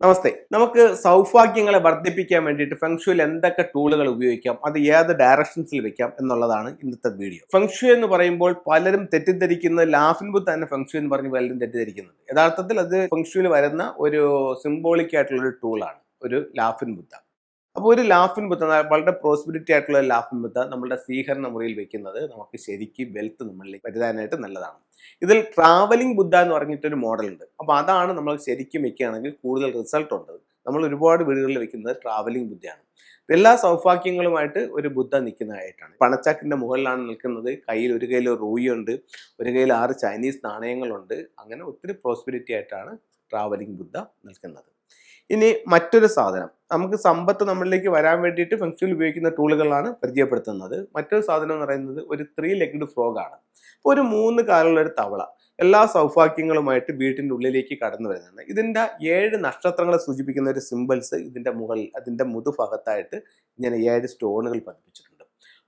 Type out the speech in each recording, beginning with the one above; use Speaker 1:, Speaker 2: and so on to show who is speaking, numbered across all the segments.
Speaker 1: നമസ്തേ. നമുക്ക് സൗഭാഗ്യങ്ങളെ വർദ്ധിപ്പിക്കാൻ വേണ്ടിയിട്ട് ഫെങ്ഷുയിൽ എന്തൊക്കെ ടൂളുകൾ ഉപയോഗിക്കാം, അത് ഏത് ഡയറക്ഷൻസിൽ വെക്കാം എന്നുള്ളതാണ് ഇന്നത്തെ വീഡിയോ. ഫെങ്ഷു എന്ന് പറയുമ്പോൾ പലരും തെറ്റിദ്ധരിക്കുന്നത് ലാഫിൻ ബുദ്ധ തന്നെ ഫെങ്ഷു എന്ന് പറഞ്ഞ് പലരും തെറ്റിദ്ധരിക്കുന്നുണ്ട്. യഥാർത്ഥത്തിൽ അത് ഫെങ്ഷുയിൽ വരുന്ന ഒരു സിംബോളിക് ആയിട്ടുള്ള ഒരു ടൂളാണ് ഒരു ലാഫിൻ ബുദ്ധ. അപ്പോൾ ഒരു ലാഫിൻ ബുദ്ധ വളരെ പ്രോസ്പെരിറ്റി ആയിട്ടുള്ള ലാഫിൻ ബുദ്ധ നമ്മുടെ സ്വീകരണ മുറിയിൽ വെക്കുന്നത് നമുക്ക് ശരിക്കും വെൽത്ത് നമ്മളിലേക്ക് വരുത്താനായിട്ട് നല്ലതാണ്. ഇതിൽ ട്രാവലിംഗ് ബുദ്ധ എന്ന് പറഞ്ഞിട്ടൊരു മോഡൽ ഉണ്ട്. അപ്പോൾ അതാണ് നമ്മൾ ശരിക്കും വെക്കുകയാണെങ്കിൽ കൂടുതൽ റിസൾട്ട് ഉണ്ട്. നമ്മൾ ഒരുപാട് വീടുകളിൽ വെക്കുന്നത് ട്രാവലിംഗ് ബുദ്ധയാണ്. എല്ലാ സൗഭാഗ്യങ്ങളുമായിട്ട് ഒരു ബുദ്ധ നിൽക്കുന്നതായിട്ടാണ്. പണച്ചാക്കിന്റെ മുകളിലാണ് നിൽക്കുന്നത്. കയ്യിൽ ഒരു കയ്യിൽ റൂയി ഉണ്ട്, ഒരു കയ്യിൽ 6 ചൈനീസ് നാണയങ്ങളുണ്ട്. അങ്ങനെ ഒത്തിരി പ്രോസ്പെരിറ്റി ആയിട്ടാണ് ട്രാവലിംഗ് ബുദ്ധ നിൽക്കുന്നത്. ഇനി മറ്റൊരു സാധനം, നമുക്ക് സമ്പത്ത് നമ്മളിലേക്ക് വരാൻ വേണ്ടിയിട്ട് ഫെങ്ഷുയിൽ ഉപയോഗിക്കുന്ന ടൂളുകളാണ് പരിചയപ്പെടുത്തുന്നത്. മറ്റൊരു സാധനം എന്ന് പറയുന്നത് ഒരു 3 ലെഗ്ഡ് ഫ്രോഗ് ആണ്. ഒരു 3 കാലുള്ള ഒരു തവള എല്ലാ സൗഭാഗ്യങ്ങളുമായിട്ട് വീട്ടിൻ്റെ ഉള്ളിലേക്ക് കടന്നു വരുന്നുണ്ട്. ഇതിൻ്റെ 7 നക്ഷത്രങ്ങളെ സൂചിപ്പിക്കുന്ന ഒരു സിമ്പിൾസ് ഇതിൻ്റെ മുകളിൽ, അതിൻ്റെ മുതുഭാഗത്തായിട്ട് ഇങ്ങനെ 7 സ്റ്റോണുകൾ പതിപ്പിച്ചിട്ടുണ്ട്.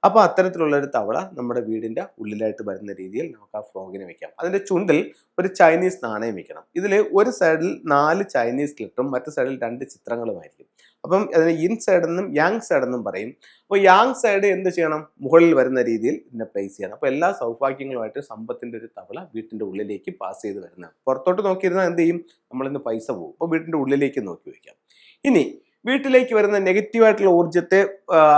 Speaker 1: അപ്പോൾ അത്തരത്തിലുള്ള ഒരു തവള നമ്മുടെ വീടിൻ്റെ ഉള്ളിലായിട്ട് വരുന്ന രീതിയിൽ നമുക്ക് ആ ഫ്രോഗിനെ വെക്കാം. അതിൻ്റെ ചുണ്ടിൽ ഒരു ചൈനീസ് നാണയം വെക്കണം. ഇതിൽ ഒരു സൈഡിൽ 4 ചൈനീസ് ലെറ്ററും മറ്റു സൈഡിൽ 2 ചിത്രങ്ങളുമായിരിക്കും. അപ്പം അതിന് ഇൻ സൈഡ് എന്നും യാങ് സൈഡ് എന്നും പറയും. അപ്പോൾ യാങ് സൈഡ് എന്ത് ചെയ്യണം? മുകളിൽ വരുന്ന രീതിയിൽ ഇതിനെ പ്ലേസ് ചെയ്യണം. അപ്പോൾ എല്ലാ സൗഭാഗ്യങ്ങളുമായിട്ട് സമ്പത്തിൻ്റെ ഒരു തവള വീട്ടിൻ്റെ ഉള്ളിലേക്ക് പാസ് ചെയ്ത് വരുന്നത്. പുറത്തോട്ട് നോക്കിയിരുന്നാൽ എന്ത് ചെയ്യും? നമ്മളിന്ന് പൈസ പോകും. അപ്പോൾ വീട്ടിൻ്റെ ഉള്ളിലേക്ക് നോക്കി വയ്ക്കാം. ഇനി വീട്ടിലേക്ക് വരുന്ന നെഗറ്റീവായിട്ടുള്ള ഊർജ്ജത്തെ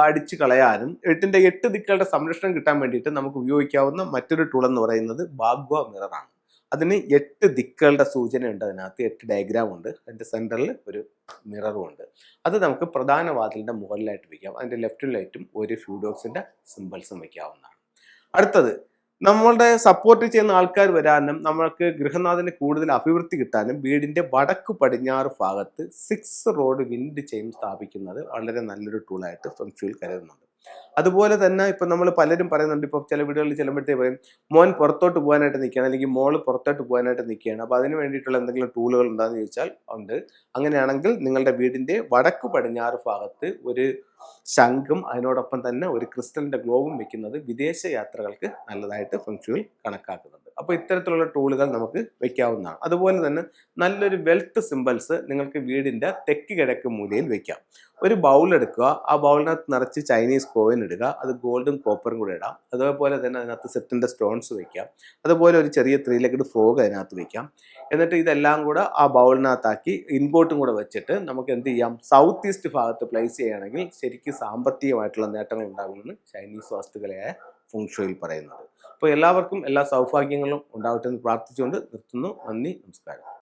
Speaker 1: അടിച്ചു കളയാനും വീട്ടിൻ്റെ 8 ദിക്കുകളുടെ സംരക്ഷണം കിട്ടാൻ വേണ്ടിയിട്ട് നമുക്ക് ഉപയോഗിക്കാവുന്ന മറ്റൊരു ടൂൾ എന്ന് പറയുന്നത് ഭാഗ്വ മിററാണ്. അതിന് 8 ദിക്കുകളുടെ സൂചനയുണ്ട്. അതിനകത്ത് 8 ഡയഗ്രാം ഉണ്ട്. അതിൻ്റെ സെൻറ്ററിൽ ഒരു മിററും ഉണ്ട്. അത് നമുക്ക് പ്രധാന വാതിലിൻ്റെ മുകളിലായിട്ട് വയ്ക്കാം. അതിൻ്റെ ലെഫ്റ്റും റൈറ്റും ഒരു ഫ്യൂഡോക്സിൻ്റെ സിമ്പിൾസും വയ്ക്കാവുന്നതാണ്. അടുത്തത്, നമ്മളുടെ സപ്പോർട്ട് ചെയ്യുന്ന ആൾക്കാർ വരാനും നമ്മൾക്ക് ഗൃഹനാഥന് കൂടുതൽ അഭിവൃദ്ധി കിട്ടാനും വീടിൻ്റെ വടക്ക് പടിഞ്ഞാറ് ഭാഗത്ത് 6 റോഡ് വിൻഡ് ചെയിൻ സ്ഥാപിക്കുന്നത് വളരെ നല്ലൊരു ടൂളായിട്ട് ഫെങ്ഷുയിൽ കരുതുന്നുണ്ട്. അതുപോലെ തന്നെ ഇപ്പം നമ്മൾ പലരും പറയുന്നുണ്ട്, ഇപ്പോൾ ചില വീടുകളിൽ ചെല്ലുമ്പോഴത്തേ പറയും മോൻ പുറത്തോട്ട് പോകാനായിട്ട് നിൽക്കുകയാണ്, അല്ലെങ്കിൽ മോള് പുറത്തോട്ട് പോകാനായിട്ട് നിൽക്കുകയാണ്. അപ്പോൾ അതിന് വേണ്ടിയിട്ടുള്ള എന്തെങ്കിലും ടൂളുകൾ ഉണ്ടെന്ന് ചോദിച്ചാൽ ഉണ്ട്. അങ്ങനെയാണെങ്കിൽ നിങ്ങളുടെ വീടിൻ്റെ വടക്ക് പടിഞ്ഞാറ് ഭാഗത്ത് ഒരു ശംഖും അതിനോടൊപ്പം തന്നെ ഒരു ക്രിസ്റ്റലിൻ്റെ ഗ്ലോബും വെക്കുന്നത് വിദേശ യാത്രകൾക്ക് നല്ലതായിട്ട് ഫെങ്ഷുയിൽ കണക്കാക്കുന്നുണ്ട്. അപ്പോൾ ഇത്തരത്തിലുള്ള ടൂളുകൾ നമുക്ക് വെക്കാവുന്നതാണ്. അതുപോലെ തന്നെ നല്ലൊരു വെൽത്ത് സിമ്പിൾസ് നിങ്ങൾക്ക് വീടിൻ്റെ തെക്ക് കിഴക്ക് മൂലയിൽ വെക്കാം. ഒരു ബൗൾ എടുക്കുക, ആ ബൗളിനകത്ത് നിറച്ച് ചൈനീസ് കോയിൻ ഇടുക, അത് ഗോൾഡും കോപ്പറും കൂടെ ഇടാം. അതേപോലെ തന്നെ അതിനകത്ത് സെറ്റിൻ്റെ സ്റ്റോൺസ് വെക്കാം. അതുപോലെ ഒരു ചെറിയ 3 ലെഗ്ഡ് ഫ്രോഗ് അതിനകത്ത് വെക്കാം. എന്നിട്ട് ഇതെല്ലാം കൂടെ ആ ബൗളിനകത്താക്കി ഇൻഗോട്ടും കൂടെ വെച്ചിട്ട് നമുക്ക് എന്ത് ചെയ്യാം? സൗത്ത് ഈസ്റ്റ് ഭാഗത്ത് പ്ലേസ് ചെയ്യുകയാണെങ്കിൽ ശരിക്കും സാമ്പത്തികമായിട്ടുള്ള നേട്ടങ്ങൾ ഉണ്ടാകുമെന്ന് ചൈനീസ് വാസ്തുക്കളായ ഫെങ്ഷുയിൽ പറയുന്നത്. അപ്പോൾ എല്ലാവർക്കും എല്ലാ സൗഭാഗ്യങ്ങളും ഉണ്ടാവട്ടെ എന്ന് പ്രാർത്ഥിച്ചുകൊണ്ട് നിർത്തുന്നു. നന്ദി, നമസ്കാരം.